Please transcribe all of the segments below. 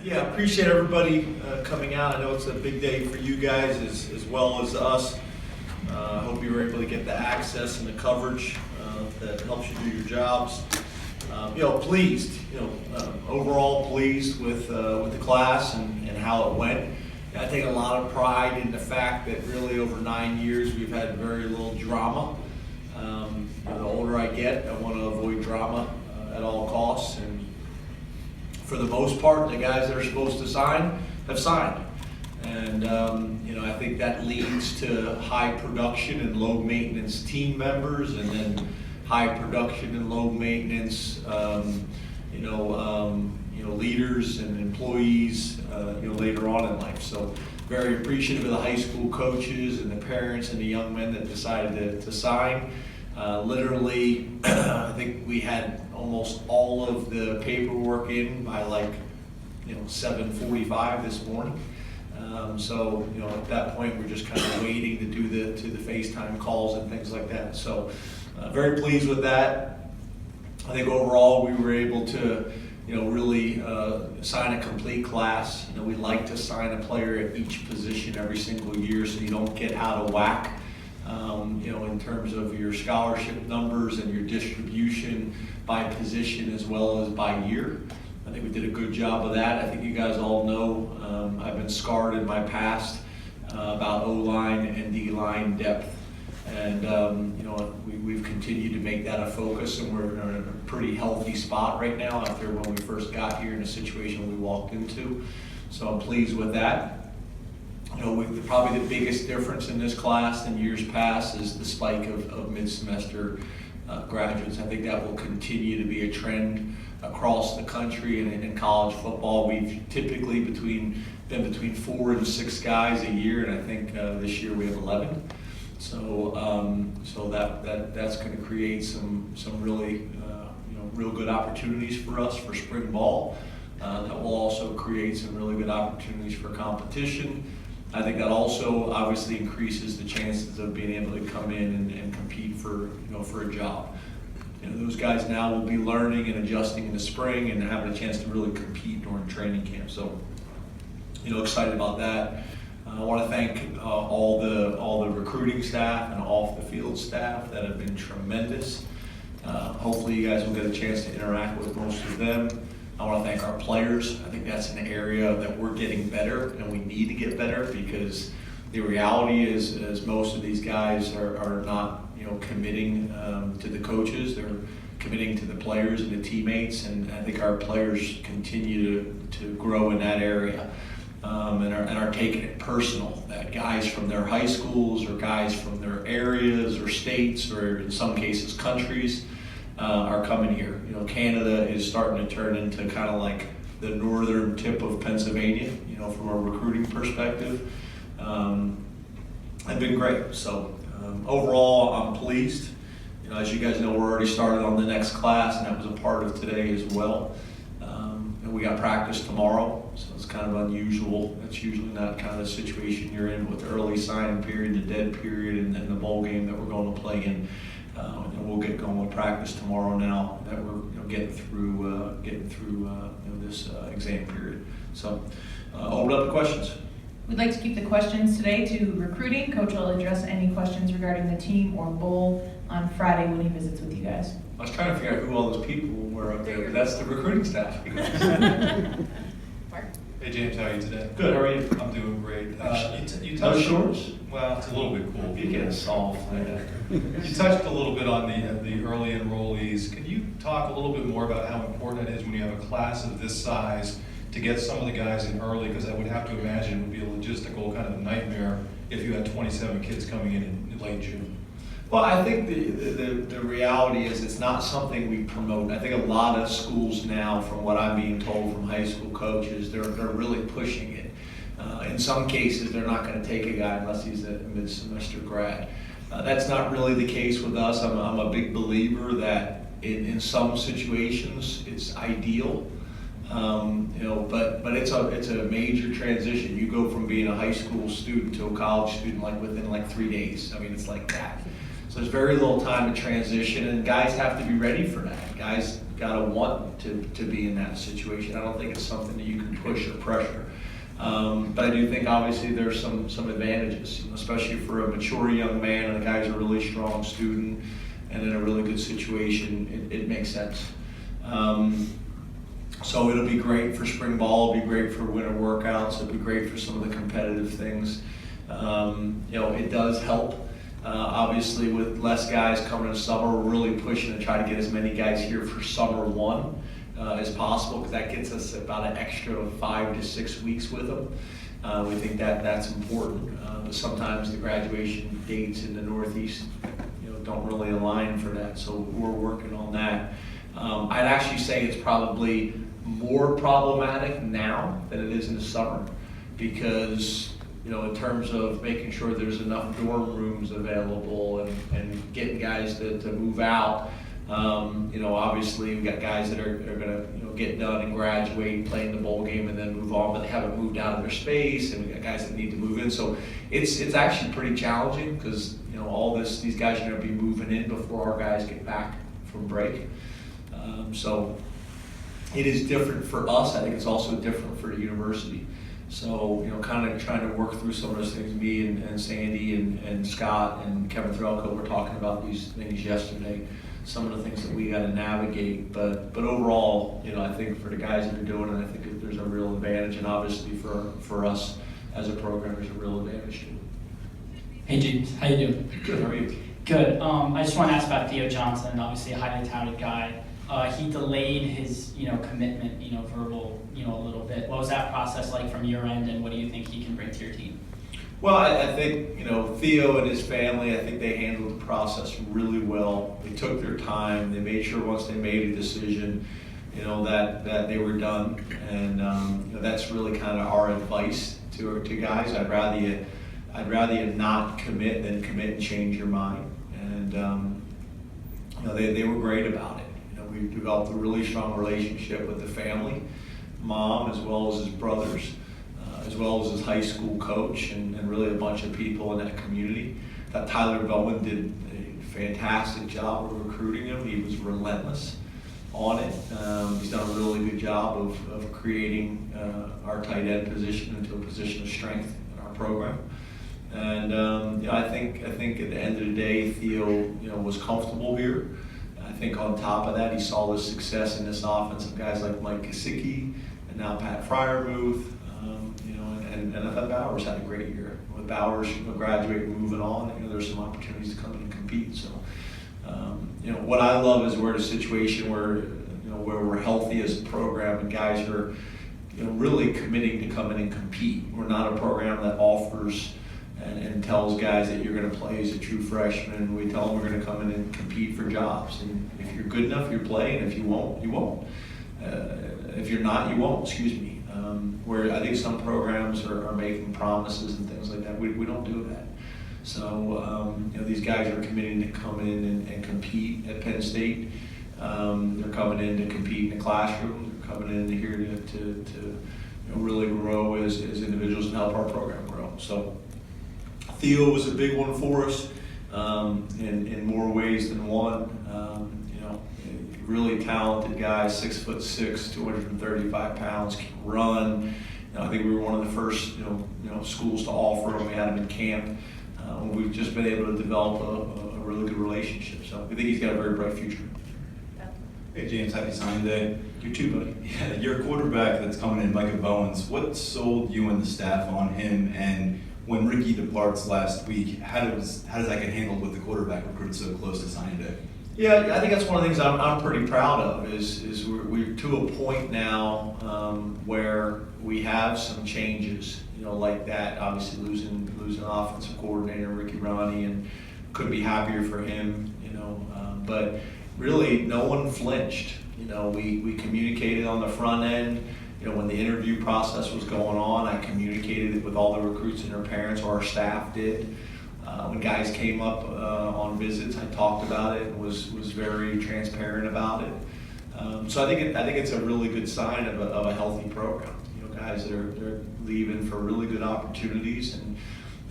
Yeah, appreciate everybody coming out. I know it's a big day for you guys as well as us. I hope you were able to get the access and the coverage that helps you do your jobs. Pleased, overall pleased with the class and how it went. I take a lot of pride in the fact that really over 9 years we've had very little drama. The older I get, I want to avoid drama at all costs, and for the most part, the guys that are supposed to sign have signed. And I think that leads to high production and low maintenance team members, and then high production and low maintenance leaders and employees later on in life. So very appreciative of the high school coaches and the parents and the young men that decided to sign. Literally, I think we had almost all of the paperwork in by 7:45 this morning. At that point, we're just kind of waiting to do the FaceTime calls and things like that. So very pleased with that. I think overall we were able to really sign a complete class. We like to sign a player at each position every single year so you don't get out of whack. In terms of your scholarship numbers and your distribution by position as well as by year. I think we did a good job of that. I think you guys all know I've been scarred in my past about O-line and D-line depth. And we've continued to make that a focus, and we're in a pretty healthy spot right now after when we first got here in a situation we walked into. So I'm pleased with that. Probably the biggest difference in this class than years past is the spike of mid-semester graduates. I think that will continue to be a trend across the country and in college football. We've typically been between 4 and 6 guys a year, and I think this year we have 11. So that's going to create some really real good opportunities for us for spring ball. That will also create some really good opportunities for competition. I think that also obviously increases the chances of being able to come in and compete for a job. Those guys now will be learning and adjusting in the spring and having a chance to really compete during training camp. So, excited about that. I want to thank all the recruiting staff and off the field staff that have been tremendous. Hopefully you guys will get a chance to interact with most of them. I want to thank our players. I think that's an area that we're getting better, and we need to get better, because the reality is most of these guys are not committing to the coaches. They're committing to the players and the teammates, and I think our players continue to grow in that area. And are taking it personal, that guys from their high schools or guys from their areas or states or in some cases countries are coming here. Canada is starting to turn into kind of like the northern tip of Pennsylvania, from a recruiting perspective. It's been great. So overall, I'm pleased. As you guys know, we're already started on the next class, and that was a part of today as well. And we got practice tomorrow, so it's kind of unusual. That's usually not kind of the situation you're in with the early signing period, the dead period, and then the bowl game that we're going to play in. And we'll get going with practice tomorrow now that we're getting through this exam period. So open up to questions. We'd like to keep the questions today to recruiting. Coach will address any questions regarding the team or bowl on Friday when he visits with you guys. I was trying to figure out who all those people were up there, but that's the recruiting staff. Hey James, how are you today? Good, how are you? I'm doing great. You No touched, shorts? well, it's a little bit cool. You get soft. You touched a little bit on the early enrollees. Can you talk a little bit more about how important it is when you have a class of this size to get some of the guys in early? Because I would have to imagine it would be a logistical kind of nightmare if you had 27 kids coming in late June. Well, I think the reality is it's not something we promote. I think a lot of schools now, from what I'm being told from high school coaches, they're really pushing it. In some cases, they're not going to take a guy unless he's a mid-semester grad. That's not really the case with us. I'm a big believer that in some situations it's ideal. But it's a major transition. You go from being a high school student to a college student within 3 days. I mean, it's like that. So there's very little time to transition, and guys have to be ready for that. Guys want to be in that situation. I don't think it's something that you can push or pressure. But I do think obviously there's some advantages, especially for a mature young man and a guy who's a really strong student and in a really good situation. It makes sense. So it'll be great for spring ball. It'll be great for winter workouts. It'll be great for some of the competitive things. It does help. Obviously, with less guys coming in summer, we're really pushing to try to get as many guys here for summer one as possible, because that gets us about an extra 5 to 6 weeks with them. We think that's important. But sometimes the graduation dates in the Northeast, don't really align for that. So we're working on that. I'd actually say it's probably more problematic now than it is in the summer, because in terms of making sure there's enough dorm rooms available and getting guys to move out. Obviously we've got guys that are going to get done and graduate, play in the bowl game, and then move on, but they haven't moved out of their space, and we've got guys that need to move in. So it's actually pretty challenging, because these guys are going to be moving in before our guys get back from break. So it is different for us. I think it's also different for the university. So, kind of trying to work through some of those things. Me and Sandy and Scott and Kevin Threlko were talking about these things yesterday, some of the things that we got to navigate. But overall, I think for the guys that are doing it, I think that there's a real advantage. And obviously for us as a program, there's a real advantage too. Hey James, how you doing? Good, how are you? Good. I just want to ask about Theo Johnson, obviously a highly touted guy. He delayed his, commitment, verbal, a little bit. What was that process like from your end, and what do you think he can bring to your team? Well, I think, Theo and his family, I think they handled the process really well. They took their time. They made sure once they made a decision, that they were done. And, that's really kind of our advice to guys. I'd rather you not commit than commit and change your mind. And, they were great about it. We developed a really strong relationship with the family, mom, as well as his brothers, as well as his high school coach, and really a bunch of people in that community. That Tyler Bowen did a fantastic job of recruiting him. He was relentless on it. He's done a really good job of creating our tight end position into a position of strength in our program. And I think at the end of the day, Theo was comfortable here. I think on top of that, he saw the success in this offense of guys like Mike Kasicki and now Pat Fryermuth, and I thought Bowers had a great year. With Bowers graduating and moving on, there's some opportunities to come in and compete. So, what I love is we're in a situation where we're healthy as a program, and guys are really committing to come in and compete. We're not a program that offers and tells guys that you're going to play as a true freshman. We tell them we're going to come in and compete for jobs. And if you're good enough, you play, and if you won't, you won't. If you're not, you won't, excuse me. Where I think some programs are making promises and things like that. We don't do that. So, these guys are committing to come in and compete at Penn State. They're coming in to compete in the classroom. They're coming in here to really grow as individuals and help our program grow. So, Theo was a big one for us in more ways than one. Really talented guy, 6'6", 235 pounds, can run. I think we were one of the first schools to offer him. We had him in camp. We've just been able to develop a really good relationship. So we think he's got a very bright future. Hey James, happy signing day. You too, buddy. Yeah, your quarterback that's coming in, Micah Bowens, what sold you and the staff on him? And when Ricky departs last week, how does that get handled with the quarterback recruit so close to signing day? Yeah, I think that's one of the things I'm pretty proud of is we're to a point now where we have some changes, like that. Obviously losing an offensive coordinator, Ricky Ronnie, and couldn't be happier for him, but really no one flinched. We communicated on the front end. When the interview process was going on, I communicated it with all the recruits and their parents, or our staff did. When guys came up on visits, I talked about it and was very transparent about it. So I think it's a really good sign of a healthy program. Guys that are leaving for really good opportunities,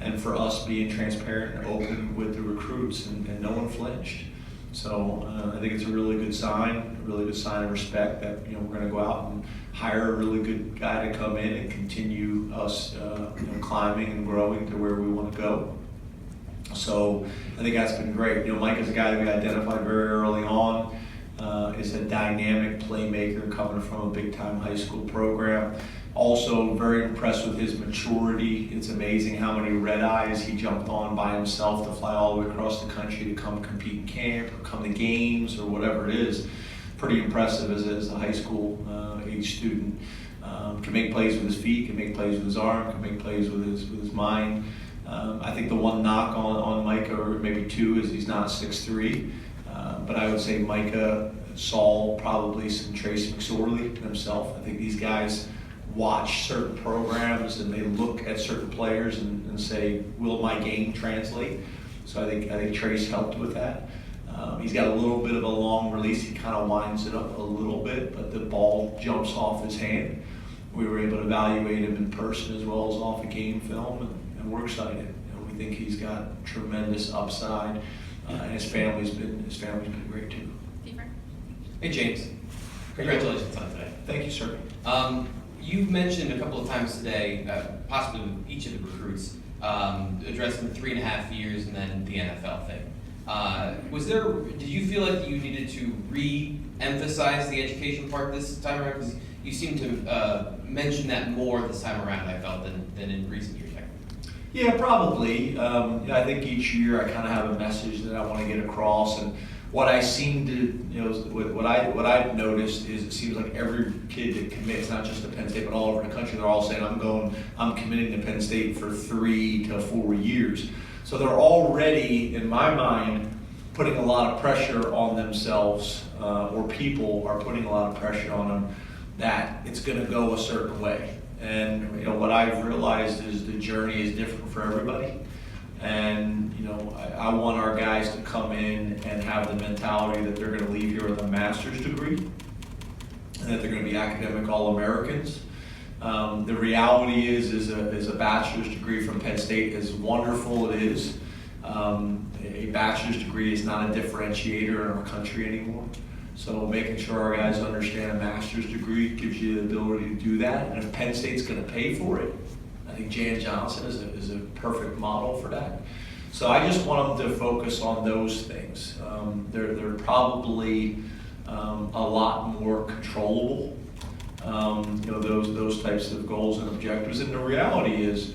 and for us being transparent and open with the recruits, and no one flinched. So I think it's a really good sign of respect that we're going to go out and hire a really good guy to come in and continue us climbing and growing to where we want to go. So I think that's been great. Mike is a guy that we identified very early on. Is a dynamic playmaker coming from a big-time high school program. Also very impressed with his maturity. It's amazing how many red eyes he jumped on by himself to fly all the way across the country to come compete in camp or come to games or whatever it is. Pretty impressive as a high school age student. Can make plays with his feet, can make plays with his arm, can make plays with his mind. I think the one knock on Micah, or maybe two, is he's not 6'3". But I would say Micah saw probably some Trace McSorley himself. I think these guys watch certain programs and they look at certain players and say, will my game translate? So I think Trace helped with that. He's got a little bit of a long release. He kind of winds it up a little bit, but the ball jumps off his hand. We were able to evaluate him in person as well as off a game film, and we're excited. We think he's got tremendous upside, and his family's been great too. Hey James, congratulations on today. Thank you, sir. You've mentioned a couple of times today, possibly with each of the recruits, addressing the 3.5 years and then the NFL thing. Did you feel like you needed to re-emphasize the education part this time around? Because you seem to mention that more this time around, I felt, than in recent years. Yeah, probably. I think each year I kind of have a message that I want to get across, and what I seem to, what I've noticed is it seems like every kid that commits, not just to Penn State, but all over the country, they're all saying, I'm committing to Penn State for 3 to 4 years. So they're already, in my mind, putting a lot of pressure on themselves, or people are putting a lot of pressure on them that it's going to go a certain way. And what I've realized is the journey is different for everybody. And I want our guys to come in and have the mentality that they're going to leave here with a master's degree and that they're going to be academic All-Americans. The reality is a bachelor's degree from Penn State, as wonderful it is, a bachelor's degree is not a differentiator in our country anymore. So making sure our guys understand a master's degree gives you the ability to do that. And if Penn State's going to pay for it, I think Jan Johnson is a perfect model for that. So I just want them to focus on those things. They're probably a lot more controllable. Those types of goals and objectives. And the reality is,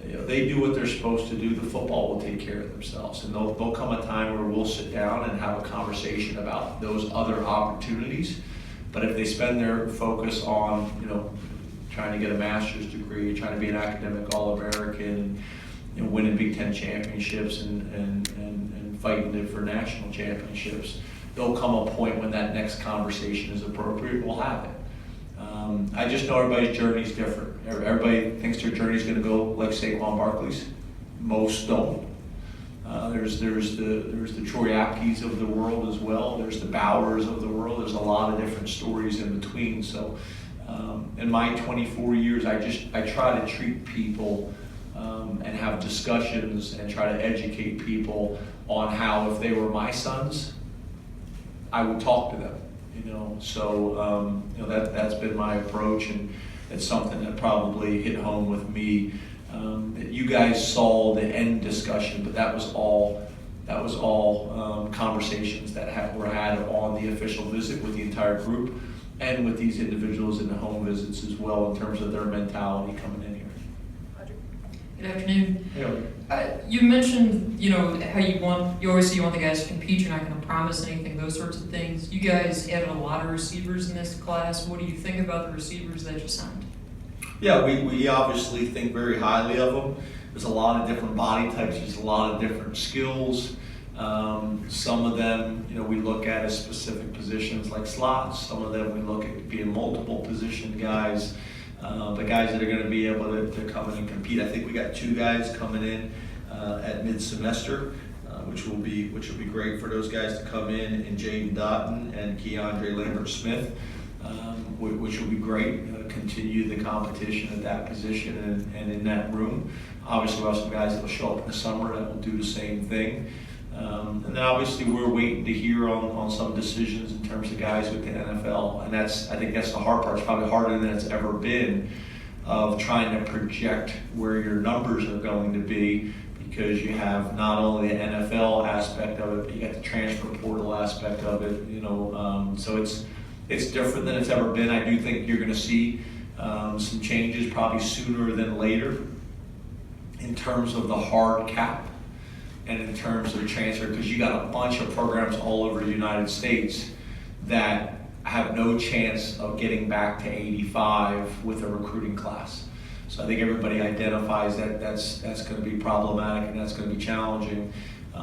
they do what they're supposed to do. The football will take care of themselves, and there'll come a time where we'll sit down and have a conversation about those other opportunities. But if they spend their focus on, trying to get a master's degree, trying to be an academic All-American, winning Big Ten championships and fighting for national championships, there'll come a point when that next conversation is appropriate. We'll have it. I just know everybody's journey is different. Everybody thinks their journey is going to go like Saquon Barkley's. Most don't. There's the Troy Apke's of the world as well. There's the Bowers of the world. There's a lot of different stories in between. So in my 24 years, I try to treat people and have discussions and try to educate people on how, if they were my sons, I would talk to them. So that's been my approach, and it's something that probably hit home with me. That you guys saw the end discussion, but that was all conversations that were had on the official visit with the entire group, and with these individuals in the home visits as well, in terms of their mentality coming in here. Good afternoon. Yeah. You mentioned, how you obviously want the guys to compete. You're not going to promise anything, those sorts of things. You guys added a lot of receivers in this class. What do you think about the receivers that you signed? Yeah, we obviously think very highly of them. There's a lot of different body types. There's a lot of different skills. Some of them, we look at as specific positions like slots. Some of them we look at being multiple position guys. The guys that are going to be able to come in and compete. I think we got 2 guys coming in at mid-semester, which will be great for those guys to come in, and Jaden Doughton and Keandre Lambert-Smith, which will be great. Continue the competition at that position and in that room. Obviously, we have some guys that will show up in the summer that will do the same thing. And then obviously we're waiting to hear on some decisions in terms of guys with the NFL. And I think that's the hard part. It's probably harder than it's ever been of trying to project where your numbers are going to be, because you have not only the NFL aspect of it, but you got the transfer portal aspect of it, so it's different than it's ever been. I do think you're going to see some changes probably sooner than later in terms of the hard cap and in terms of transfer, because you got a bunch of programs all over the United States that have no chance of getting back to 85 with a recruiting class. So I think everybody identifies that that's going to be problematic and that's going to be challenging.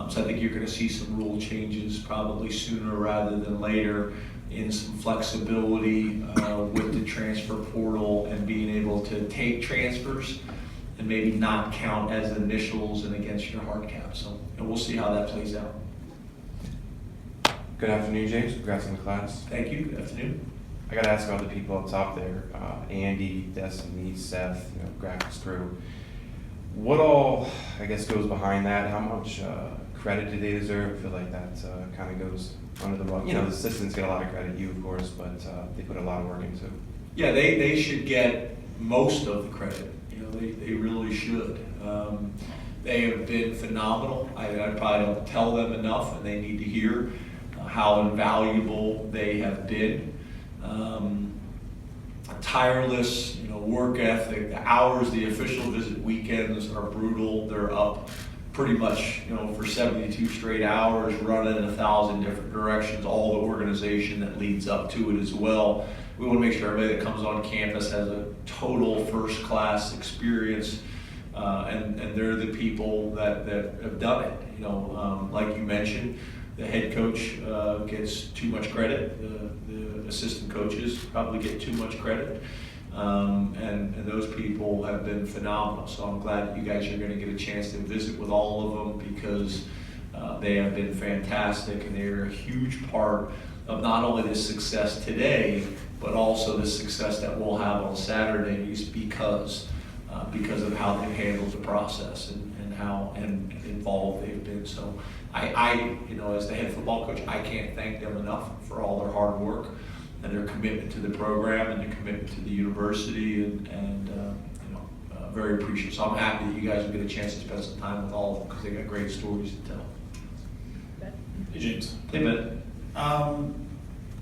So I think you're going to see some rule changes probably sooner rather than later, in some flexibility with the transfer portal and being able to take transfers and maybe not count as initials and against your hard cap. So we'll see how that plays out. Good afternoon, James. Congrats on the class. Thank you. Good afternoon. I got to ask about the people up top there, Andy, Destiny, Seth, graphics crew. What all, I guess, goes behind that? How much credit do they deserve? I feel like that kind of goes under the rug. The assistants get a lot of credit, you of course, but they put a lot of work into it. Yeah, they should get most of the credit. They really should. They have been phenomenal. I probably don't tell them enough, and they need to hear how invaluable they have been. Tireless, work ethic. The hours, the official visit weekends are brutal. They're up pretty much, for 72 straight hours, running in 1,000 different directions. All the organization that leads up to it as well. We want to make sure everybody that comes on campus has a total first-class experience, and they're the people that have done it. Like you mentioned, the head coach gets too much credit. The assistant coaches probably get too much credit. And those people have been phenomenal. So I'm glad that you guys are going to get a chance to visit with all of them, because they have been fantastic, and they are a huge part of not only the success today, but also the success that we'll have on Saturdays because of how they've handled the process and how involved they've been. So I as the head football coach, I can't thank them enough for all their hard work and their commitment to the program and their commitment to the university, and very appreciative. So I'm happy that you guys will get a chance to spend some time with all of them, because they got great stories to tell. Hey, James. Hey, Ben.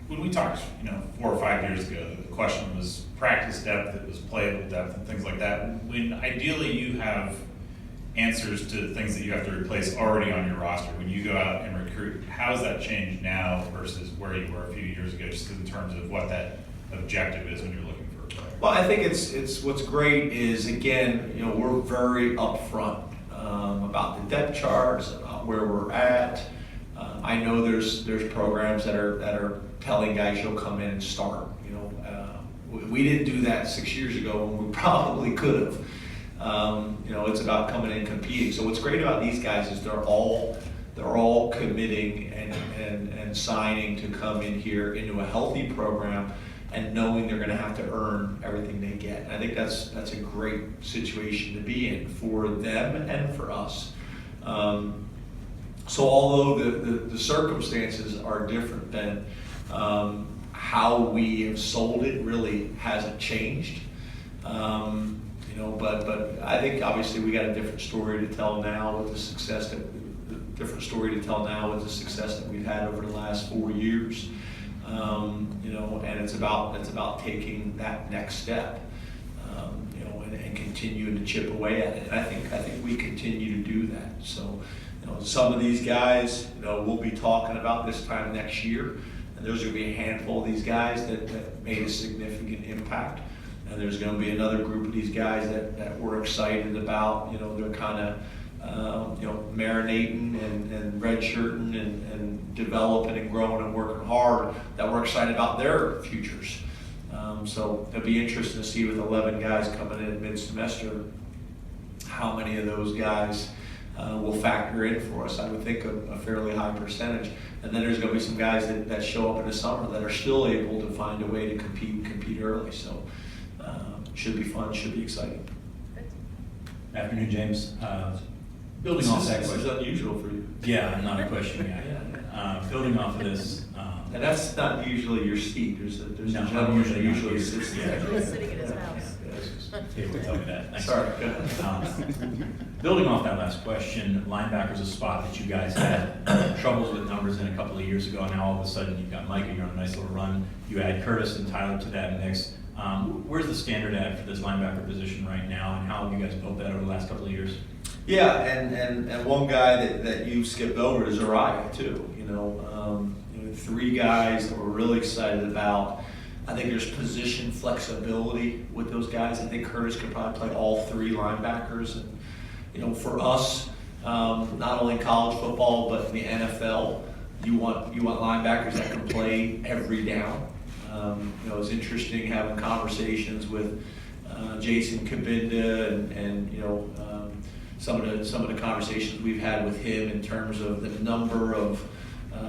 When we talked, 4 or 5 years ago, the question was practice depth, it was playable depth, and things like that. When ideally you have answers to things that you have to replace already on your roster, when you go out and recruit, how has that changed now versus where you were a few years ago, just in terms of what that objective is when you're looking for a player? Well, I think it's what's great is, again, we're very upfront about the depth charts, about where we're at. I know there's programs that are telling guys you'll come in and start. We didn't do that 6 years ago when we probably could have. It's about coming in and competing. So what's great about these guys is they're all committing and signing to come in here into a healthy program and knowing they're going to have to earn everything they get. And I think that's a great situation to be in for them and for us. So although the circumstances are different, then how we have sold it really hasn't changed. But I think obviously we got a different story to tell now with the success that we've had over the last 4 years. And it's about taking that next step, and continuing to chip away at it. And I think we continue to do that. So, some of these guys, we'll be talking about this time next year, and there's going to be a handful of these guys that made a significant impact. And there's going to be another group of these guys that we're excited about. They're kind of, marinating and redshirting and developing and growing and working hard, that we're excited about their futures. So it'll be interesting to see with 11 guys coming in mid-semester, how many of those guys will factor in for us. I would think a fairly high percentage. And then there's going to be some guys that show up in the summer that are still able to find a way to compete early. So should be fun, should be exciting. Afternoon, James. Building off that This is question. unusual for you. Yeah, I'm not a question guy. Building off of this, And that's not usually your seat, there's a No, I'm gentleman usually that not usually here. sits Yeah. there. Sitting in his house. hey, will tell me that. Thanks. Sorry, go ahead. Building off that last question, linebacker's a spot that you guys had troubles with numbers in a couple of years ago. Now all of a sudden you've got Micah, you're on a nice little run. You add Curtis and Tyler to that mix. Where's the standard at for this linebacker position right now, and how have you guys built that over the last couple of years? Yeah, and one guy that you skipped over is Uriah too. Three guys that we're really excited about. I think there's position flexibility with those guys. I think Curtis could probably play all three linebackers. And for us, not only in college football but in the NFL, you want linebackers that can play every down. It's interesting having conversations with Jason Kabinda and some of the conversations we've had with him in terms of the number of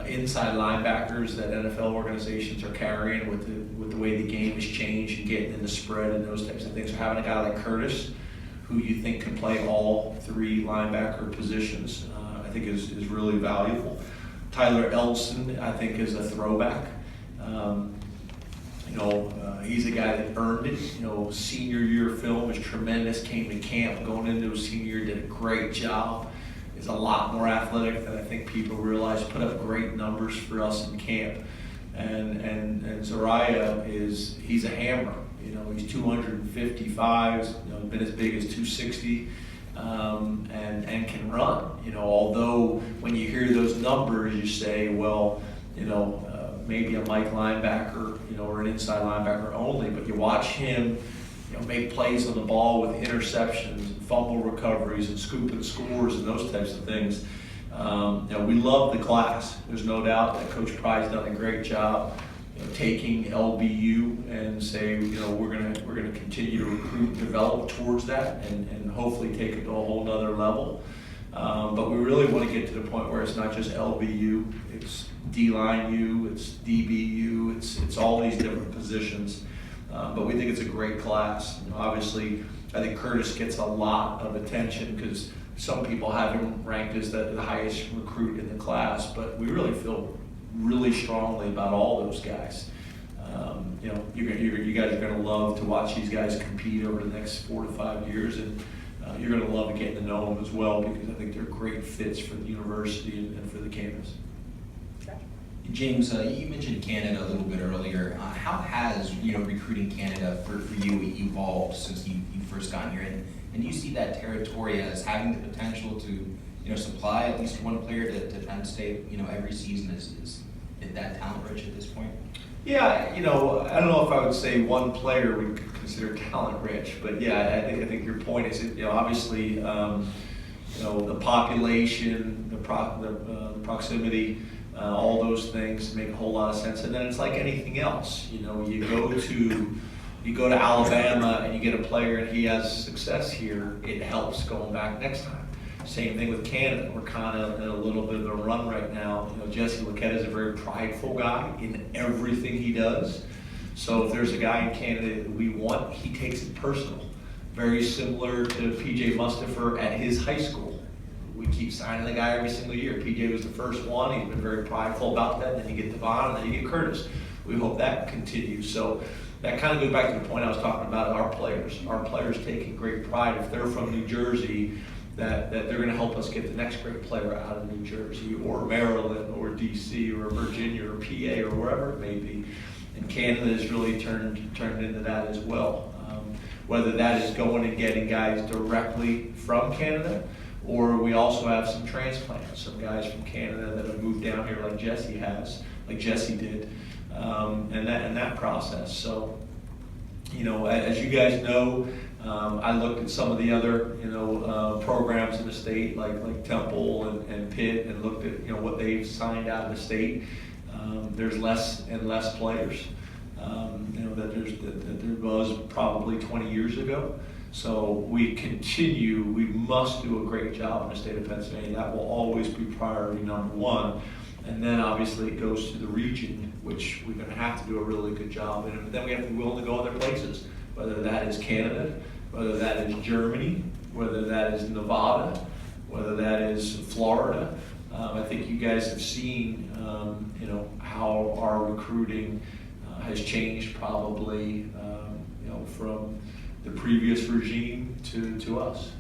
inside linebackers that NFL organizations are carrying with the way the game has changed and getting in the spread and those types of things. So having a guy like Curtis, who you think can play all three linebacker positions, I think is really valuable. Tyler Elson, I think, is a throwback. He's a guy that earned it. Senior year film is tremendous. Came to camp going into his senior year, did a great job. Is a lot more athletic than I think people realize. Put up great numbers for us in camp. And Zariah he's a hammer. He's 255. Been as big as 260. And can run. Although when you hear those numbers, you say, well, maybe a Mike linebacker, or an inside linebacker only, but you watch him, make plays on the ball with interceptions, and fumble recoveries, and scooping scores, and those types of things. We love the class. There's no doubt that Coach Pryde's done a great job, taking LBU and say, we're gonna continue to recruit and develop towards that, and hopefully take it to a whole nother level. But we really want to get to the point where it's not just LBU, it's D-line U, it's DBU, it's all these different positions. But we think it's a great class. Obviously, I think Curtis gets a lot of attention because some people have him ranked as the highest recruit in the class, but we really feel really strongly about all those guys. You guys are going to love to watch these guys compete over the next 4 to 5 years, and you're going to love getting to know them as well, because I think they're great fits for the university and for the campus. James, you mentioned Canada a little bit earlier. How has recruiting Canada for you evolved since you first got here? And do you see that territory as having the potential to supply at least one player to Penn State every season? Is that talent rich at this point? Yeah, I don't know if I would say one player we could consider talent rich, but yeah, I think your point is, obviously, the population, the proximity, all those things make a whole lot of sense. And then it's like anything else. You go to Alabama and you get a player and he has success here, it helps going back next time. Same thing with Canada. We're kind of in a little bit of a run right now. Jesse Laquette is a very prideful guy in everything he does. So if there's a guy in Canada that we want, he takes it personal. Very similar to PJ Mustafer at his high school. We keep signing the guy every single year. PJ was the first one. He's been very prideful about that. Then you get Devon, and then you get Curtis. We hope that continues. So that kind of goes back to the point I was talking about, our players. Our players taking great pride. If they're from New Jersey, that they're going to help us get the next great player out of New Jersey or Maryland or DC or Virginia or PA or wherever it may be. And Canada has really turned into that as well. Whether that is going and getting guys directly from Canada, or we also have some transplants, some guys from Canada that have moved down here like Jesse did, and that process. So, as you guys know, I looked at some of the other, programs in the state like Temple and Pitt, and looked at what they've signed out of the state. There's less and less players, that there was probably 20 years ago. So we must do a great job in the state of Pennsylvania. That will always be priority number one. And then obviously it goes to the region, which we're going to have to do a really good job in. But then we have to be willing to go other places, whether that is Canada, whether that is Germany, whether that is Nevada, whether that is Florida. I think you guys have seen, how our recruiting has changed probably, from the previous regime to us.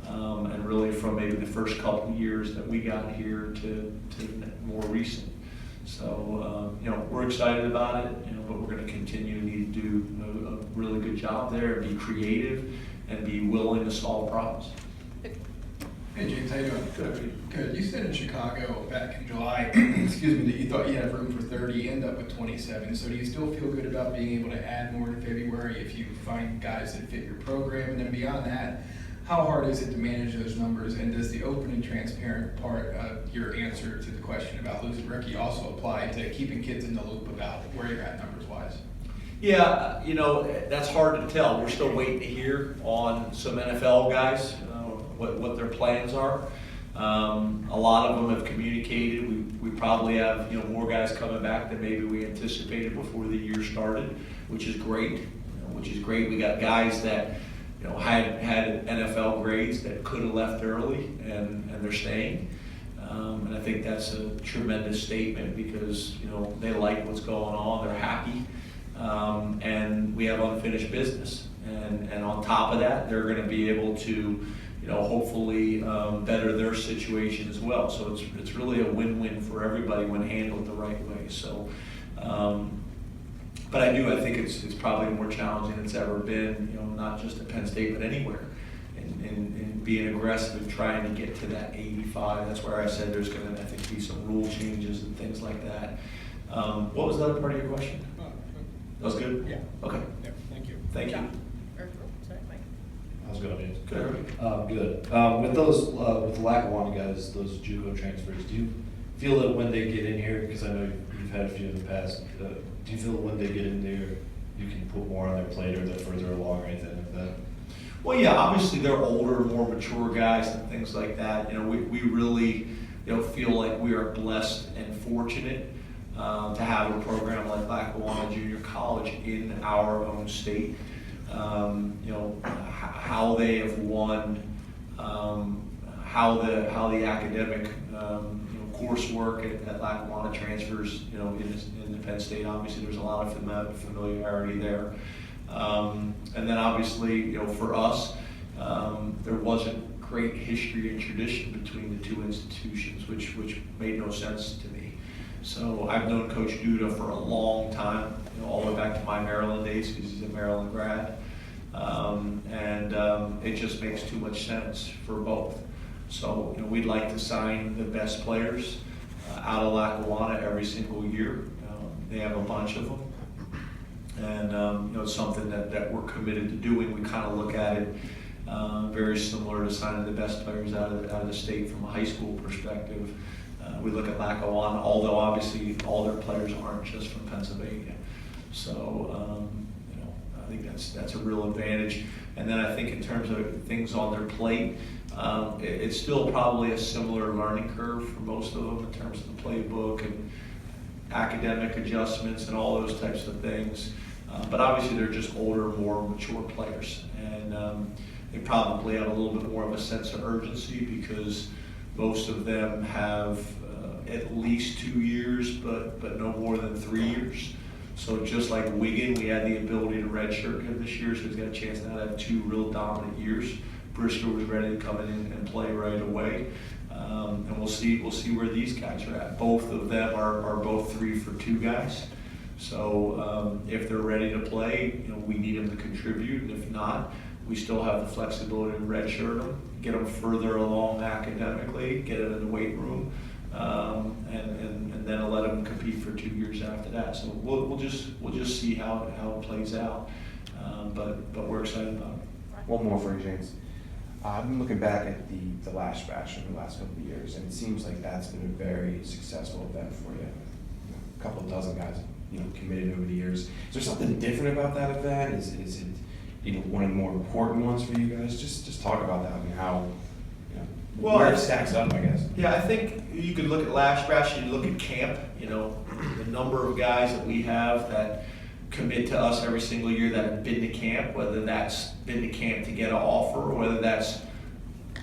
And really from maybe the first couple of years that we got here to more recent. So, we're excited about it, but we're going to continue to need to do a really good job there, and be creative, and be willing to solve problems. Hey James, how you doing? Good. Good. You said in Chicago back in July, excuse me, that you thought you had room for 30, you end up with 27. So do you still feel good about being able to add more in February if you find guys that fit your program? And then beyond that, how hard is it to manage those numbers? And does the open and transparent part of your answer to the question about losing Ricky also apply to keeping kids in the loop about where you're at numbers-wise? Yeah, that's hard to tell. We're still waiting to hear on some NFL guys, what their plans are. A lot of them have communicated. We probably have more guys coming back than maybe we anticipated before the year started, which is great. We got guys that had NFL grades that could have left early, and they're staying. And I think that's a tremendous statement because they like what's going on. They're happy, and we have unfinished business. And on top of that, they're going to be able to hopefully better their situation as well. So it's really a win-win for everybody when handled the right way. So, but I think it's probably more challenging than it's ever been, not just at Penn State, but anywhere. And being aggressive and trying to get to that 85. That's where I said there's going to, I think, be some rule changes and things like that. What was the other part of your question? That was good? Yeah. Okay. Yeah, thank you. Thank you. How's it going, James? Good. Good. With those, with the Lackawanna guys, those JUCO transfers, do you feel that when they get in here, because I know you've had a few in the past, do you feel that when they get in there, you can put more on their plate, or they're further along or anything like that? Well, yeah, obviously they're older, more mature guys and things like that. We really feel like we are blessed and fortunate to have a program like Lackawanna Junior College in our own state. How they have won, how the academic coursework at Lackawanna transfers, in the Penn State. Obviously, there's a lot of familiarity there. And then obviously, for us, there wasn't great history and tradition between the two institutions, which made no sense to me. So I've known Coach Duda for a long time, all the way back to my Maryland days, because he's a Maryland grad. It just makes too much sense for both. So we'd like to sign the best players out of Lackawanna every single year. They have a bunch of them. And it's something that we're committed to doing. We kind of look at it very similar to signing the best players out of the state from a high school perspective. We look at Lackawanna, although obviously all their players aren't just from Pennsylvania. So I think that's a real advantage. And then I think in terms of things on their plate, it's still probably a similar learning curve for most of them in terms of the playbook and academic adjustments and all those types of things. But obviously they're just older, more mature players. And they probably have a little bit more of a sense of urgency because most of them have at least 2 years, but no more than 3 years. So just like Wigan, we had the ability to redshirt him this year, so he's got a chance now to have 2 real dominant years. Bristol was ready to come in and play right away. And we'll see where these guys are at. Both of them are both 3-for-2 guys. So if they're ready to play, we need them to contribute. And if not, we still have the flexibility to redshirt them, get them further along academically, get them in the weight room, and then let them compete for 2 years after that. So we'll just see how it plays out. But we're excited about it. One more for you, James. I've been looking back at the Lash Bash in the last couple of years, and it seems like that's been a very successful event for you. A couple of dozen guys, committed over the years. Is there something different about that event? Is it one of the more important ones for you guys? Just talk about that. I mean, how where it stacks up, I guess. Yeah, I think you could look at Lash Bash, you look at camp. The number of guys that we have that commit to us every single year that have been to camp, whether that's been to camp to get an offer or whether that's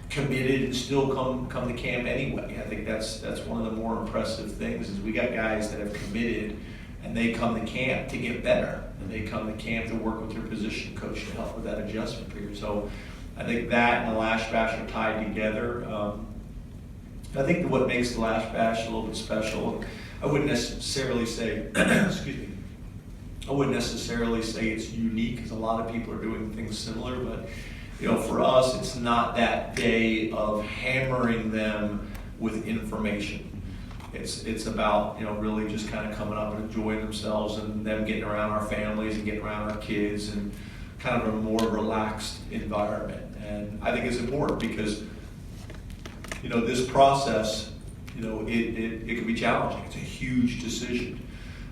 committed and still come to camp anyway. I think that's one of the more impressive things is we got guys that have committed and they come to camp to get better, and they come to camp to work with their position coach to help with that adjustment period. So I think that and the Lash Bash are tied together. I think that what makes the Lash Bash a little bit special, I wouldn't necessarily say, excuse me, I wouldn't necessarily say it's unique because a lot of people are doing things similar, but for us, it's not that day of hammering them with information. It's about, really just kind of coming up and enjoying themselves and them getting around our families and getting around our kids and kind of a more relaxed environment. And I think it's important because, this process, it can be challenging. It's a huge decision.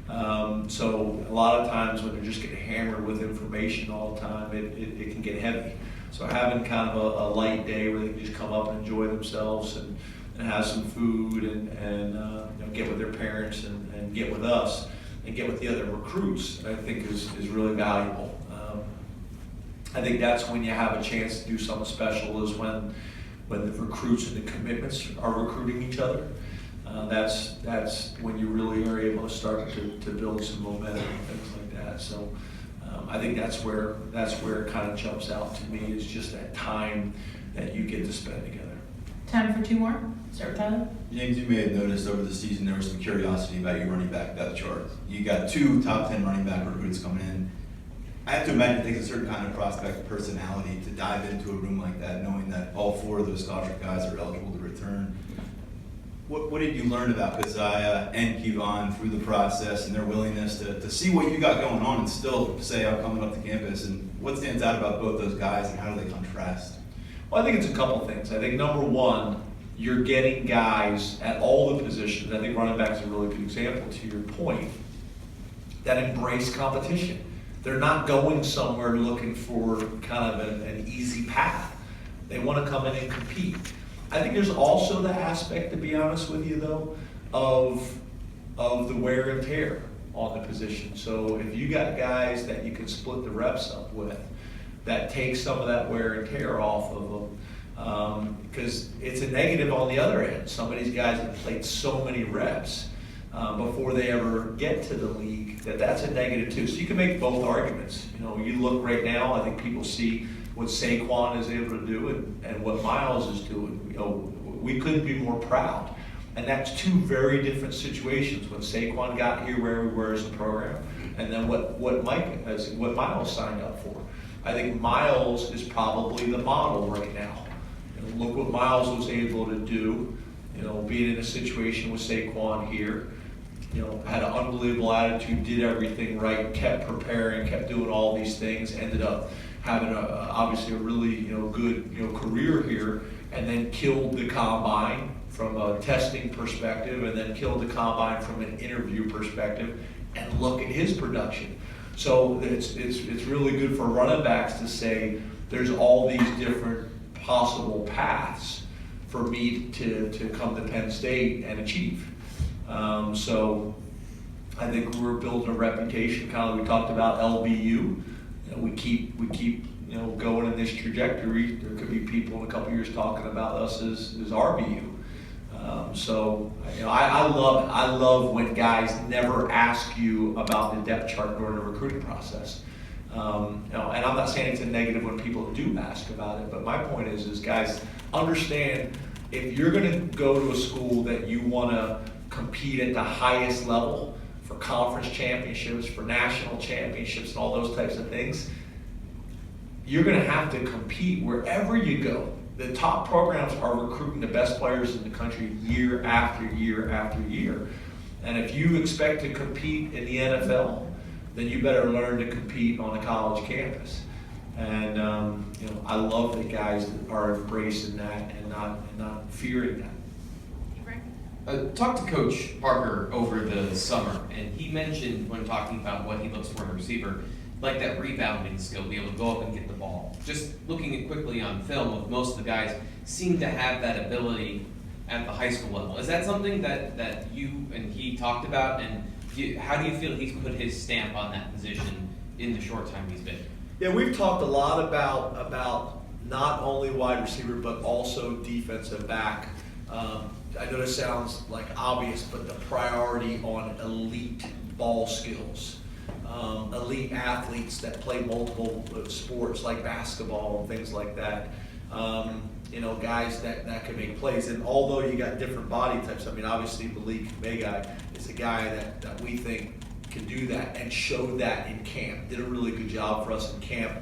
So a lot of times when they're just getting hammered with information all the time, it can get heavy. So having kind of a light day where they can just come up and enjoy themselves and have some food and get with their parents and get with us and get with the other recruits, I think is really valuable. I think that's when you have a chance to do something special is when the recruits and the commitments are recruiting each other. That's when you really are able to start to build some momentum and things like that. So I think that's where it kind of jumps out to me is just that time that you get to spend together. Time for 2 more. Start with Tyler. James, you may have noticed over the season there was some curiosity about your running back depth chart. You got 2 top 10 running back recruits coming in. I have to imagine it takes a certain kind of prospect personality to dive into a room like that, knowing that all 4 of those scholarship guys are eligible to return. What did you learn about Keziah and Kevon through the process and their willingness to see what you got going on and still say, I'm coming up to campus? And what stands out about both those guys and how do they contrast? Well, I think it's a couple things. I think number one, you're getting guys at all the positions. I think running back is a really good example to your point, that embrace competition. They're not going somewhere looking for kind of an easy path. They want to come in and compete. I think there's also the aspect, to be honest with you though, of the wear and tear on the position. So if you got guys that you can split the reps up with, that takes some of that wear and tear off of them, because it's a negative on the other end. Some of these guys have played so many reps before they ever get to the league that's a negative too. So you can make both arguments. You look right now, I think people see what Saquon is able to do and what Miles is doing. We couldn't be more proud. And that's 2 very different situations. When Saquon got here, where we were as a program, and then what Miles signed up for. I think Miles is probably the model right now. Look what Miles was able to do. Being in a situation with Saquon here. Had an unbelievable attitude, did everything right, kept preparing, kept doing all these things, ended up having obviously a really good career here, and then killed the combine from a testing perspective, and then killed the combine from an interview perspective, and look at his production. So it's really good for running backs to say there's all these different possible paths for me to come to Penn State and achieve. So I think we're building a reputation, kind of like we talked about LBU. We keep going in this trajectory. There could be people in a couple years talking about us as RBU. So I love it. I love when guys never ask you about the depth chart during the recruiting process. And I'm not saying it's a negative when people do ask about it, but my point is guys understand if you're going to go to a school that you want to compete at the highest level for conference championships, for national championships, and all those types of things, you're going to have to compete wherever you go. The top programs are recruiting the best players in the country year after year after year. And if you expect to compete in the NFL, then you better learn to compete on a college campus. And I love that guys are embracing that and not fearing that. Talked to Coach Parker over the summer, and he mentioned when talking about what he looks for in a receiver, like that rebounding skill, be able to go up and get the ball. Just looking at quickly on film, most of the guys seem to have that ability at the high school level. Is that something that you and he talked about, and how do you feel he's put his stamp on that position in the short time he's been? Yeah, we've talked a lot about not only wide receiver, but also defensive back. I know this sounds like obvious, but the priority on elite ball skills. Elite athletes that play multiple sports like basketball and things like that. Guys that can make plays. And although you got different body types, I mean, obviously Malik Begay is a guy that we think can do that and showed that in camp. Did a really good job for us in camp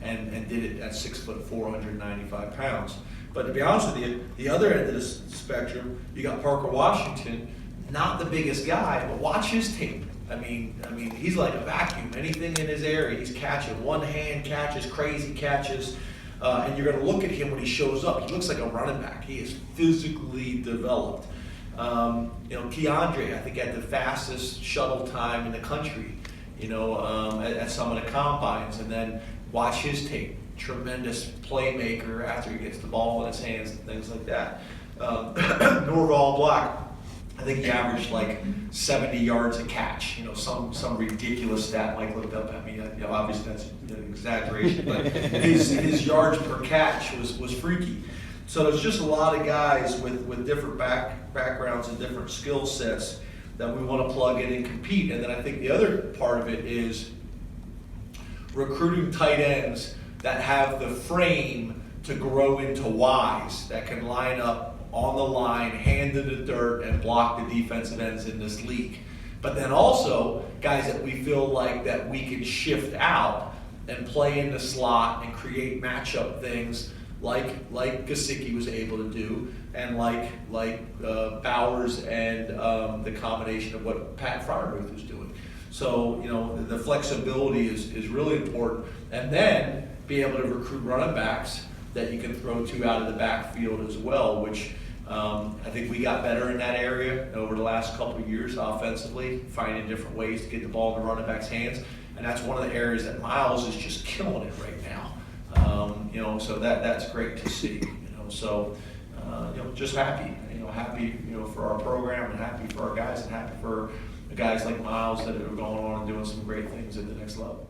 and did it at 6'4", 195 pounds. But to be honest with you, the other end of the spectrum, you got Parker Washington, not the biggest guy, but watch his tape. I mean, he's like a vacuum. Anything in his area, he's catching. One hand catches, crazy catches. And you're going to look at him when he shows up. He looks like a running back. He is physically developed. Keandre, I think, had the fastest shuttle time in the country, at some of the combines. And then watch his tape. Tremendous playmaker after he gets the ball in his hands and things like that. Norval Black, I think he averaged like 70 yards a catch. Some ridiculous stat Mike looked up at me. Obviously that's an exaggeration, but his yards per catch was freaky. So there's just a lot of guys with different backgrounds and different skill sets that we want to plug in and compete. And then I think the other part of it is recruiting tight ends that have the frame to grow into Ys, that can line up on the line, hand in the dirt, and block the defensive ends in this league. But then also guys that we feel like that we can shift out and play in the slot and create matchup things like Gesicki was able to do, and like Bowers and the combination of what Pat Fryermuth was doing. So the flexibility is really important, and then be able to recruit running backs that you can throw to out of the backfield as well, which I think we got better in that area over the last couple of years offensively, finding different ways to get the ball in the running back's hands. And that's one of the areas that Miles is just killing it right now. So that's great to see. So just happy. Happy for our program, and happy for our guys, and happy for the guys like Miles that are going on and doing some great things at the next level.